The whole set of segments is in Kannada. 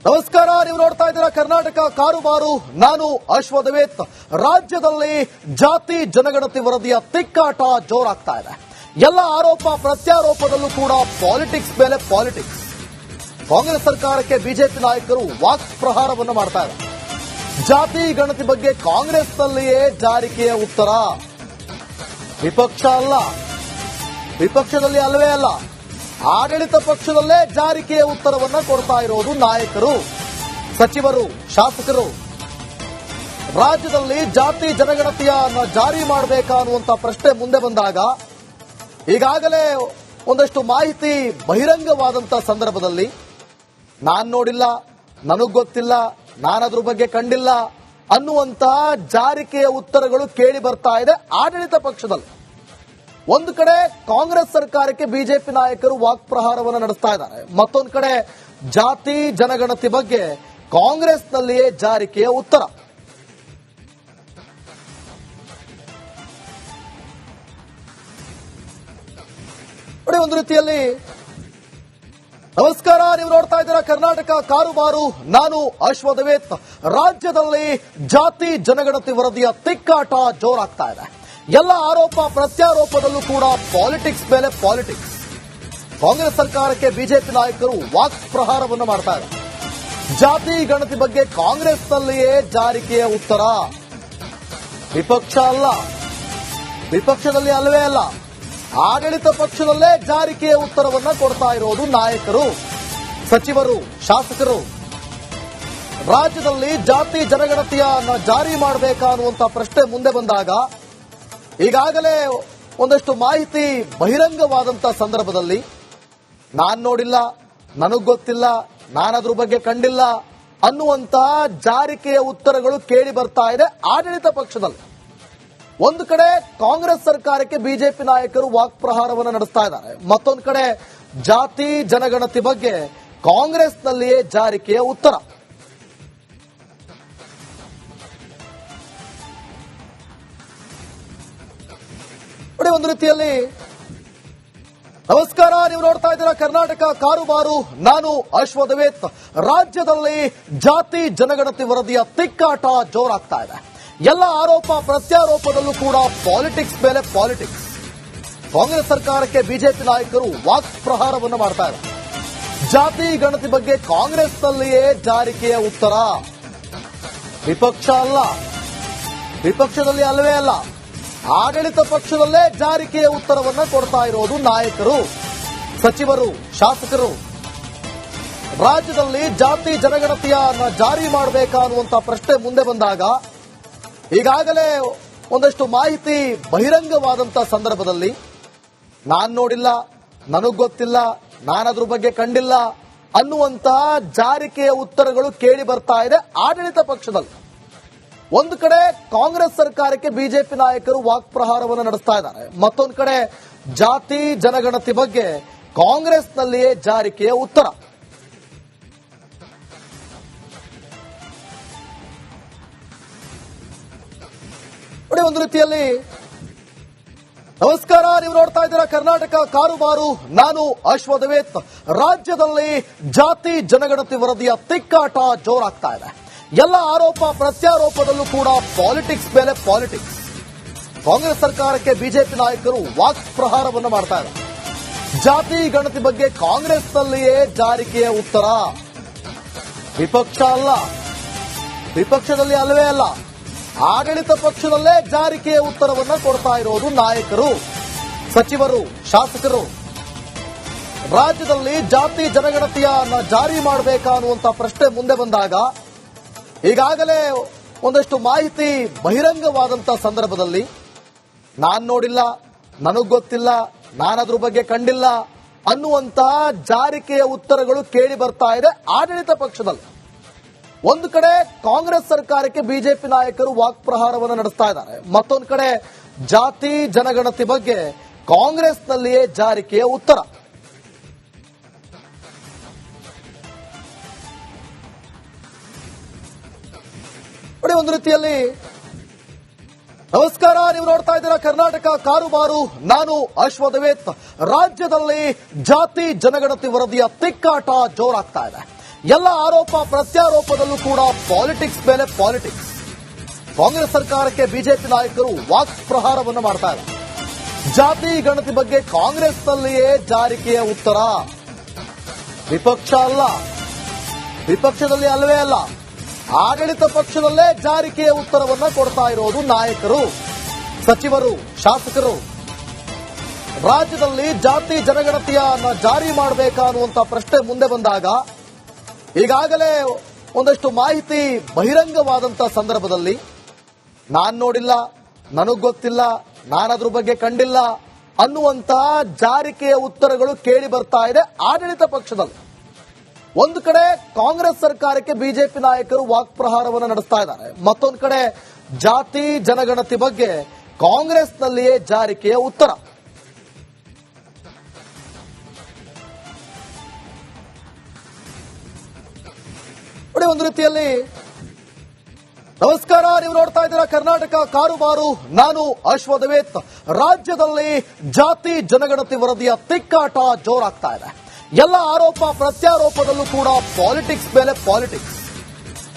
ನಮಸ್ಕಾರ, ನೀವು ನೋಡ್ತಾ ಇದ್ದೀರಾ ಕರ್ನಾಟಕ ಕಾರುಬಾರು. ನಾನು ಅಶ್ವಥವೇತ್. ರಾಜ್ಯದಲ್ಲಿ ಜಾತಿ ಜನಗಣತಿ ವರದಿಯ ತಿಕ್ಕಾಟ ಜೋರಾಗ್ತಾ ಇದೆ. ಎಲ್ಲ ಆರೋಪ ಪ್ರತ್ಯಾರೋಪದಲ್ಲೂ ಕೂಡ ಪಾಲಿಟಿಕ್ಸ್ ಮೇಲೆ ಪಾಲಿಟಿಕ್ಸ್. ಕಾಂಗ್ರೆಸ್ ಸರ್ಕಾರಕ್ಕೆ ಬಿಜೆಪಿ ನಾಯಕರು ವಾಕ್ ಪ್ರಹಾರವನ್ನು ಮಾಡ್ತಾ ಇದ್ದಾರೆ. ಜಾತಿ ಗಣತಿ ಬಗ್ಗೆ ಕಾಂಗ್ರೆಸ್ನಲ್ಲಿಯೇ ಜಾರಿಕೆಯ ಉತ್ತರ. ವಿಪಕ್ಷ ಅಲ್ಲ, ವಿಪಕ್ಷದಲ್ಲಿ ಅಲ್ಲವೇ ಅಲ್ಲ, ಆಡಳಿತ ಪಕ್ಷದಲ್ಲೇ ಜಾರಿಕೆಯ ಉತ್ತರವನ್ನ ಕೊಡ್ತಾ ಇರೋದು ನಾಯಕರು, ಸಚಿವರು, ಶಾಸಕರು. ರಾಜ್ಯದಲ್ಲಿ ಜಾತಿ ಜನಗಣತಿಯನ್ನ ಜಾರಿ ಮಾಡಬೇಕಾ ಅನ್ನುವಂತ ಪ್ರಶ್ನೆ ಮುಂದೆ ಬಂದಾಗ ಈಗಾಗಲೇ ಒಂದಷ್ಟು ಮಾಹಿತಿ ಬಹಿರಂಗವಾದಂತ ಸಂದರ್ಭದಲ್ಲಿ ನಾನ್ ನೋಡಿಲ್ಲ, ನನಗ್ ಗೊತ್ತಿಲ್ಲ, ನಾನದ್ರ ಬಗ್ಗೆ ಕಂಡಿಲ್ಲ ಅನ್ನುವಂತಹ ಜಾರಿಕೆಯ ಉತ್ತರಗಳು ಕೇಳಿ ಬರ್ತಾ ಇದೆ ಆಡಳಿತ ಪಕ್ಷದಲ್ಲಿ. ಒಂದು ಕಡೆ ಕಾಂಗ್ರೆಸ್ ಸರ್ಕಾರಕ್ಕೆ ಬಿಜೆಪಿ ನಾಯಕರು ವಾಕ್ ಪ್ರಹಾರವನ್ನು ನಡೆಸ್ತಾ ಇದ್ದಾರೆ. ಮತ್ತೊಂದು ಕಡೆ ಜಾತಿ ಜನಗಣತಿ ಬಗ್ಗೆ ಕಾಂಗ್ರೆಸ್ನಲ್ಲಿಯೇ ಜಾರಿಕೆಯ ಉತ್ತರ. ನೋಡಿ, ಒಂದು ರೀತಿಯಲ್ಲಿ ನಮಸ್ಕಾರ, ನೀವು ನೋಡ್ತಾ ಇದ್ದೀರಾ ಕರ್ನಾಟಕ ಕಾರುಬಾರು. ನಾನು ಅಶ್ವಥವೇತ್. ರಾಜ್ಯದಲ್ಲಿ ಜಾತಿ ಜನಗಣತಿ ವರದಿಯ ತಿಕ್ಕಾಟ ಜೋರಾಗ್ತಾ ಇದೆ. ಎಲ್ಲ ಆರೋಪ ಪ್ರತ್ಯಾರೋಪದಲ್ಲೂ ಕೂಡ ಪಾಲಿಟಿಕ್ಸ್ ಮೇಲೆ ಪಾಲಿಟಿಕ್ಸ್. ಕಾಂಗ್ರೆಸ್ ಸರ್ಕಾರಕ್ಕೆ ಬಿಜೆಪಿ ನಾಯಕರು ವಾಕ್ ಪ್ರಹಾರವನ್ನು ಮಾಡ್ತಾ ಇದ್ದಾರೆ. ಜಾತಿ ಗಣತಿ ಬಗ್ಗೆ ಕಾಂಗ್ರೆಸ್ನಲ್ಲಿಯೇ ಜಾರಿಕೆಯ ಉತ್ತರ. ವಿಪಕ್ಷ ಅಲ್ಲ, ವಿಪಕ್ಷದಲ್ಲಿ ಅಲ್ಲವೇ ಅಲ್ಲ, ಆಡಳಿತ ಪಕ್ಷದಲ್ಲೇ ಜಾರಿಕೆಯ ಉತ್ತರವನ್ನ ಕೊಡ್ತಾ ಇರೋದು ನಾಯಕರು, ಸಚಿವರು, ಶಾಸಕರು. ರಾಜ್ಯದಲ್ಲಿ ಜಾತಿ ಜನಗಣತಿಯನ್ನ ಜಾರಿ ಮಾಡಬೇಕಾ ಅನ್ನುವಂತ ಪ್ರಶ್ನೆ ಮುಂದೆ ಬಂದಾಗ ಈಗಾಗಲೇ ಒಂದಷ್ಟು ಮಾಹಿತಿ ಬಹಿರಂಗವಾದಂತ ಸಂದರ್ಭದಲ್ಲಿ ನಾನ್ ನೋಡಿಲ್ಲ, ನನಗ್ ಗೊತ್ತಿಲ್ಲ, ನಾನದ್ರ ಬಗ್ಗೆ ಕಂಡಿಲ್ಲ ಅನ್ನುವಂತಹ ಜಾರಿಕೆಯ ಉತ್ತರಗಳು ಕೇಳಿ ಬರ್ತಾ ಇದೆ ಆಡಳಿತ ಪಕ್ಷದಲ್ಲಿ. ಒಂದು ಕಡೆ ಕಾಂಗ್ರೆಸ್ ಸರ್ಕಾರಕ್ಕೆ ಬಿಜೆಪಿ ನಾಯಕರು ವಾಕ್ ಪ್ರಹಾರವನ್ನು ನಡೆಸ್ತಾ ಇದ್ದಾರೆ. ಮತ್ತೊಂದು ಕಡೆ ಜಾತಿ ಜನಗಣತಿ ಬಗ್ಗೆ ಕಾಂಗ್ರೆಸ್ನಲ್ಲಿಯೇ ಜಾರಿಕೆಯ ಉತ್ತರ. ನೋಡಿ, ಒಂದು ರೀತಿಯಲ್ಲಿ ನಮಸ್ಕಾರ, ನೀವು ನೋಡ್ತಾ ಇದ್ದೀರಾ ಕರ್ನಾಟಕ ಕಾರುಬಾರು. ನಾನು ಅಶ್ವಥವೇತ್. ರಾಜ್ಯದಲ್ಲಿ ಜಾತಿ ಜನಗಣತಿ ವರದಿಯ ತಿಕ್ಕಾಟ ಜೋರಾಗ್ತಾ ಇದೆ. ಎಲ್ಲ ಆರೋಪ ಪ್ರತ್ಯಾರೋಪದಲ್ಲೂ ಕೂಡ ಪಾಲಿಟಿಕ್ಸ್ ಮೇಲೆ ಪಾಲಿಟಿಕ್ಸ್. ಕಾಂಗ್ರೆಸ್ ಸರ್ಕಾರಕ್ಕೆ ಬಿಜೆಪಿ ನಾಯಕರು ವಾಕ್ ಪ್ರಹಾರವನ್ನು ಮಾಡ್ತಾ ಇದ್ದಾರೆ. ಜಾತಿ ಗಣತಿ ಬಗ್ಗೆ ಕಾಂಗ್ರೆಸ್ನಲ್ಲಿಯೇ ಜಾರಿಕೆಯ ಉತ್ತರ. ವಿಪಕ್ಷ ಅಲ್ಲ, ವಿಪಕ್ಷದಲ್ಲಿ ಅಲ್ಲವೇ ಅಲ್ಲ, ಆಡಳಿತ ಪಕ್ಷದಲ್ಲೇ ಜಾರಿಕೆಯ ಉತ್ತರವನ್ನ ಕೊಡ್ತಾ ಇರೋದು ನಾಯಕರು, ಸಚಿವರು, ಶಾಸಕರು. ರಾಜ್ಯದಲ್ಲಿ ಜಾತಿ ಜನಗಣತಿಯನ್ನ ಜಾರಿ ಮಾಡಬೇಕಾ ಅನ್ನುವಂತ ಪ್ರಶ್ನೆ ಮುಂದೆ ಬಂದಾಗ ಈಗಾಗಲೇ ಒಂದಷ್ಟು ಮಾಹಿತಿ ಬಹಿರಂಗವಾದಂತ ಸಂದರ್ಭದಲ್ಲಿ ನಾನ್ ನೋಡಿಲ್ಲ, ನನಗ್ ಗೊತ್ತಿಲ್ಲ, ನಾನದ್ರ ಬಗ್ಗೆ ಕಂಡಿಲ್ಲ ಅನ್ನುವಂತಹ ಜಾರಿಕೆಯ ಉತ್ತರಗಳು ಕೇಳಿ ಬರ್ತಾ ಇದೆ ಆಡಳಿತ ಪಕ್ಷದಲ್ಲಿ. ಒಂದು ಕಡೆ ಕಾಂಗ್ರೆಸ್ ಸರ್ಕಾರಕ್ಕೆ ಬಿಜೆಪಿ ನಾಯಕರು ವಾಕ್ ಪ್ರಹಾರವನ್ನು ನಡೆಸ್ತಾ ಇದ್ದಾರೆ. ಮತ್ತೊಂದು ಕಡೆ ಜಾತಿ ಜನಗಣತಿ ಬಗ್ಗೆ ಕಾಂಗ್ರೆಸ್ನಲ್ಲಿಯೇ ಜಾರಿಕೆಯ ಉತ್ತರ. ನೋಡಿ, ಒಂದು ರೀತಿಯಲ್ಲಿ ನಮಸ್ಕಾರ, ನೀವು ನೋಡ್ತಾ ಇದ್ದೀರಾ ಕರ್ನಾಟಕ ಕಾರುಬಾರು. ನಾನು ಅಶ್ವಥವೇತ್. ರಾಜ್ಯದಲ್ಲಿ ಜಾತಿ ಜನಗಣತಿ ವರದಿಯ ತಿಕ್ಕಾಟ ಜೋರಾಗ್ತಾ ಇದೆ. ಎಲ್ಲ ಆರೋಪ ಪ್ರತ್ಯಾರೋಪದಲ್ಲೂ ಕೂಡ ಪಾಲಿಟಿಕ್ಸ್ ಮೇಲೆ ಪಾಲಿಟಿಕ್ಸ್. ಕಾಂಗ್ರೆಸ್ ಸರ್ಕಾರಕ್ಕೆ ಬಿಜೆಪಿ ನಾಯಕರು ವಾಕ್ ಪ್ರಹಾರವನ್ನು ಮಾಡ್ತಾ ಇದ್ದಾರೆ. ಜಾತಿ ಗಣತಿ ಬಗ್ಗೆ ಕಾಂಗ್ರೆಸ್ನಲ್ಲಿಯೇ ಜಾರಿಕೆಯ ಉತ್ತರ. ವಿಪಕ್ಷ ಅಲ್ಲ, ವಿಪಕ್ಷದಲ್ಲಿ ಅಲ್ಲವೇ ಅಲ್ಲ, ಆಡಳಿತ ಪಕ್ಷದಲ್ಲೇ ಜಾರಿಕೆಯ ಉತ್ತರವನ್ನ ಕೊಡ್ತಾ ಇರೋದು ನಾಯಕರು, ಸಚಿವರು, ಶಾಸಕರು. ರಾಜ್ಯದಲ್ಲಿ ಜಾತಿ ಜನಗಣತಿಯನ್ನ ಜಾರಿ ಮಾಡಬೇಕಾ ಅನ್ನುವಂತ ಪ್ರಶ್ನೆ ಮುಂದೆ ಬಂದಾಗ ಈಗಾಗಲೇ ಒಂದಷ್ಟು ಮಾಹಿತಿ ಬಹಿರಂಗವಾದಂತ ಸಂದರ್ಭದಲ್ಲಿ ನಾನ್ ನೋಡಿಲ್ಲ, ನನಗ್ ಗೊತ್ತಿಲ್ಲ, ನಾನದ್ರ ಬಗ್ಗೆ ಕಂಡಿಲ್ಲ ಅನ್ನುವಂತಹ ಜಾರಿಕೆಯ ಉತ್ತರಗಳು ಕೇಳಿ ಬರ್ತಾ ಇದೆ ಆಡಳಿತ ಪಕ್ಷದಲ್ಲಿ. ಒಂದು ಕಡೆ ಕಾಂಗ್ರೆಸ್ ಸರ್ಕಾರಕ್ಕೆ ಬಿಜೆಪಿ ನಾಯಕರು ವಾಕ್ ಪ್ರಹಾರವನ್ನು ನಡೆಸ್ತಾ ಇದ್ದಾರೆ. ಮತ್ತೊಂದು ಕಡೆ ಜಾತಿ ಜನಗಣತಿ ಬಗ್ಗೆ ಕಾಂಗ್ರೆಸ್ನಲ್ಲಿಯೇ ಜಾರಿಕೆಯ ಉತ್ತರ. ನೋಡಿ, ಒಂದು ರೀತಿಯಲ್ಲಿ ನಮಸ್ಕಾರ, ನೀವು ನೋಡ್ತಾ ಇದ್ದೀರಾ ಕರ್ನಾಟಕ ಕಾರುಬಾರು. ನಾನು ಅಶ್ವಥವೇತ್. ರಾಜ್ಯದಲ್ಲಿ ಜಾತಿ ಜನಗಣತಿ ವರದಿಯ ತಿಕ್ಕಾಟ ಜೋರಾಗ್ತಾ ಇದೆ. ಎಲ್ಲ ಆರೋಪ ಪ್ರತ್ಯಾರೋಪದಲ್ಲೂ ಕೂಡ ಪಾಲಿಟಿಕ್ಸ್ ಮೇಲೆ ಪಾಲಿಟಿಕ್ಸ್. ಕಾಂಗ್ರೆಸ್ ಸರ್ಕಾರಕ್ಕೆ ಬಿಜೆಪಿ ನಾಯಕರು ವಾಕ್ ಪ್ರಹಾರವನ್ನು ಮಾಡ್ತಾ ಇದ್ದಾರೆ. ಜಾತಿ ಗಣತಿ ಬಗ್ಗೆ ಕಾಂಗ್ರೆಸ್ನಲ್ಲಿಯೇ ಜಾರಿಕೆಯ ಉತ್ತರ. ವಿಪಕ್ಷ ಅಲ್ಲ, ವಿಪಕ್ಷದಲ್ಲಿ ಅಲ್ಲವೇ ಅಲ್ಲ, ಆಡಳಿತ ಪಕ್ಷದಲ್ಲೇ ಜಾರಿಕೆಯ ಉತ್ತರವನ್ನ ಕೊಡ್ತಾ ಇರೋದು ನಾಯಕರು, ಸಚಿವರು, ಶಾಸಕರು. ರಾಜ್ಯದಲ್ಲಿ ಜಾತಿ ಜನಗಣತಿಯನ್ನ ಜಾರಿ ಮಾಡಬೇಕಾ ಅನ್ನುವಂತ ಪ್ರಶ್ನೆ ಮುಂದೆ ಬಂದಾಗ ಈಗಾಗಲೇ ಒಂದಷ್ಟು ಮಾಹಿತಿ ಬಹಿರಂಗವಾದಂತ ಸಂದರ್ಭದಲ್ಲಿ ನಾನ್ ನೋಡಿಲ್ಲ, ನನಗ್ ಗೊತ್ತಿಲ್ಲ, ನಾನದ್ರ ಬಗ್ಗೆ ಕಂಡಿಲ್ಲ ಅನ್ನುವಂತ ಜಾರಿಕೆಯ ಉತ್ತರಗಳು ಕೇಳಿ ಬರ್ತಾ ಇದೆ ಆಡಳಿತ ಪಕ್ಷದಲ್ಲಿ. ಒಂದು ಕಡೆ ಕಾಂಗ್ರೆಸ್ ಸರ್ಕಾರಕ್ಕೆ ಬಿಜೆಪಿ ನಾಯಕರು ವಾಕ್ ಪ್ರಹಾರವನ್ನು ನಡೆಸ್ತಾ ಇದ್ದಾರೆ, ಮತ್ತೊಂದು ಕಡೆ ಜಾತಿ ಜನಗಣತಿ ಬಗ್ಗೆ ಕಾಂಗ್ರೆಸ್ನಲ್ಲಿಯೇ ಜಾರಿಕೆಯ ಉತ್ತರ. ನೋಡಿ, ಒಂದು ರೀತಿಯಲ್ಲಿ ನಮಸ್ಕಾರ, ನೀವು ನೋಡ್ತಾ ಇದ್ದೀರಾ ಕರ್ನಾಟಕ ಕಾರುಬಾರು, ನಾನು ಅಶ್ವದವೇತ್. ರಾಜ್ಯದಲ್ಲಿ ಜಾತಿ ಜನಗಣತಿ ವರದಿಯ ತಿಕ್ಕಾಟ ಜೋರಾಗ್ತಾ ಇದೆ. ಎಲ್ಲ ಆರೋಪ ಪ್ರತ್ಯಾರೋಪದಲ್ಲೂ ಕೂಡ ಪಾಲಿಟಿಕ್ಸ್ ಮೇಲೆ ಪಾಲಿಟಿಕ್ಸ್.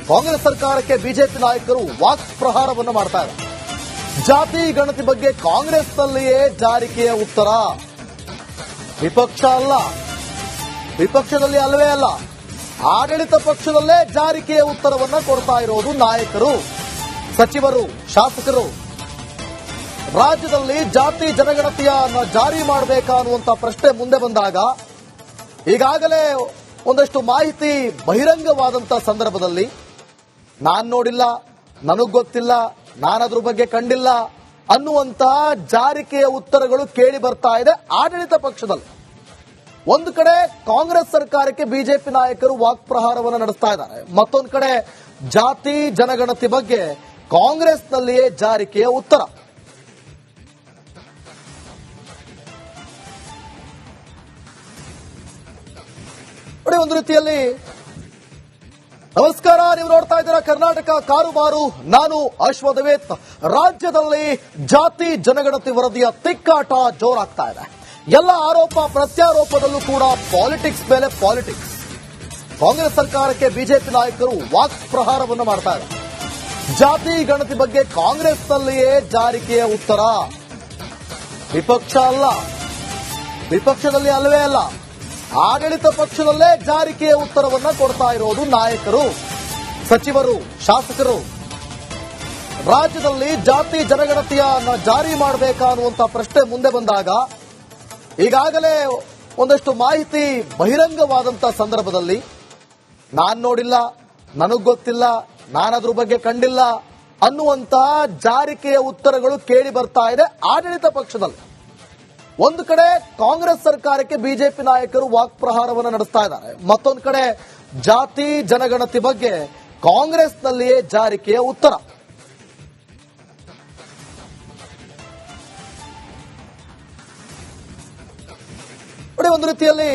ಕಾಂಗ್ರೆಸ್ ಸರ್ಕಾರಕ್ಕೆ ಬಿಜೆಪಿ ನಾಯಕರು ವಾಕ್ ಪ್ರಹಾರವನ್ನು ಮಾಡ್ತಾ ಇದ್ದಾರೆ. ಜಾತಿ ಗಣತಿ ಬಗ್ಗೆ ಕಾಂಗ್ರೆಸ್ನಲ್ಲಿಯೇ ಜಾರಿಕೆಯ ಉತ್ತರ. ವಿಪಕ್ಷ ಅಲ್ಲ, ವಿಪಕ್ಷದಲ್ಲಿ ಅಲ್ಲವೇ ಅಲ್ಲ, ಆಡಳಿತ ಪಕ್ಷದಲ್ಲೇ ಜಾರಿಕೆಯ ಉತ್ತರವನ್ನ ಕೊಡ್ತಾ ಇರೋದು ನಾಯಕರು, ಸಚಿವರು, ಶಾಸಕರು. ರಾಜ್ಯದಲ್ಲಿ ಜಾತಿ ಜನಗಣತಿಯನ್ನ ಜಾರಿ ಮಾಡಬೇಕಾ ಅನ್ನುವಂತ ಪ್ರಶ್ನೆ ಮುಂದೆ ಬಂದಾಗ ಈಗಾಗಲೇ ಒಂದಷ್ಟು ಮಾಹಿತಿ ಬಹಿರಂಗವಾದಂತ ಸಂದರ್ಭದಲ್ಲಿ ನಾನ್ ನೋಡಿಲ್ಲ, ನನಗ್ ಗೊತ್ತಿಲ್ಲ, ನಾನದ್ರ ಬಗ್ಗೆ ಕಂಡಿಲ್ಲ ಅನ್ನುವಂತ ಜಾರಿಕೆಯ ಉತ್ತರಗಳು ಕೇಳಿ ಬರ್ತಾ ಇದೆ ಆಡಳಿತ ಪಕ್ಷದಲ್ಲಿ. ಒಂದು ಕಡೆ ಕಾಂಗ್ರೆಸ್ ಸರ್ಕಾರಕ್ಕೆ ಬಿಜೆಪಿ ನಾಯಕರು ವಾಕ್ ಪ್ರಹಾರವನ್ನು ನಡೆಸ್ತಾ ಇದ್ದಾರೆ, ಮತ್ತೊಂದು ಕಡೆ ಜಾತಿ ಜನಗಣತಿ ಬಗ್ಗೆ ಕಾಂಗ್ರೆಸ್ನಲ್ಲಿಯೇ ಜಾರಿಕೆಯ ಉತ್ತರ. ನೋಡಿ, ಒಂದು ರೀತಿಯಲ್ಲಿ ನಮಸ್ಕಾರ, ನೀವು ನೋಡ್ತಾ ಇದ್ದೀರಾ ಕರ್ನಾಟಕ ಕಾರುಬಾರು, ನಾನು ಅಶ್ವದವೇತ್. ರಾಜ್ಯದಲ್ಲಿ ಜಾತಿ ಜನಗಣತಿ ವರದಿಯ ತಿಕ್ಕಾಟ ಜೋರಾಗ್ತಾ ಇದೆ. ಎಲ್ಲ ಆರೋಪ ಪ್ರತ್ಯಾರೋಪದಲ್ಲೂ ಕೂಡ ಪಾಲಿಟಿಕ್ಸ್ ಮೇಲೆ ಪಾಲಿಟಿಕ್ಸ್. ಕಾಂಗ್ರೆಸ್ ಸರ್ಕಾರಕ್ಕೆ ಬಿಜೆಪಿ ನಾಯಕರು ವಾಕ್ ಪ್ರಹಾರವನ್ನು ಮಾಡ್ತಾ ಇದ್ದಾರೆ. ಜಾತಿ ಗಣತಿ ಬಗ್ಗೆ ಕಾಂಗ್ರೆಸ್ನಲ್ಲಿಯೇ ಜಾರಿಕೆಯ ಉತ್ತರ. ವಿಪಕ್ಷ ಅಲ್ಲ, ವಿಪಕ್ಷದಲ್ಲಿ ಅಲ್ಲವೇ ಅಲ್ಲ, ಆಡಳಿತ ಪಕ್ಷದಲ್ಲೇ ಜಾರಿಕೆಯ ಉತ್ತರವನ್ನ ಕೊಡ್ತಾ ಇರೋದು ನಾಯಕರು, ಸಚಿವರು, ಶಾಸಕರು. ರಾಜ್ಯದಲ್ಲಿ ಜಾತಿ ಜನಗಣತಿಯನ್ನ ಜಾರಿ ಮಾಡಬೇಕಾ ಅನ್ನುವಂತ ಪ್ರಶ್ನೆ ಮುಂದೆ ಬಂದಾಗ ಈಗಾಗಲೇ ಒಂದಷ್ಟು ಮಾಹಿತಿ ಬಹಿರಂಗವಾದಂತ ಸಂದರ್ಭದಲ್ಲಿ ನಾನ್ ನೋಡಿಲ್ಲ, ನನಗ್ ಗೊತ್ತಿಲ್ಲ, ನಾನದ್ರ ಬಗ್ಗೆ ಕಂಡಿಲ್ಲ ಅನ್ನುವಂತ ಜಾರಿಕೆಯ ಉತ್ತರಗಳು ಕೇಳಿ ಬರ್ತಾ ಇದೆ ಆಡಳಿತ ಪಕ್ಷದಲ್ಲಿ. ಒಂದು ಕಡೆ ಕಾಂಗ್ರೆಸ್ ಸರ್ಕಾರಕ್ಕೆ ಬಿಜೆಪಿ ನಾಯಕರು ವಾಕ್ ಪ್ರಹಾರವನ್ನು ನಡೆಸ್ತಾ ಇದ್ದಾರೆ, ಮತ್ತೊಂದು ಕಡೆ ಜಾತಿ ಜನಗಣತಿ ಬಗ್ಗೆ ಕಾಂಗ್ರೆಸ್ನಲ್ಲಿಯೇ ಜಾರಿಕೆಯ ಉತ್ತರ. ನೋಡಿ, ಒಂದು ರೀತಿಯಲ್ಲಿ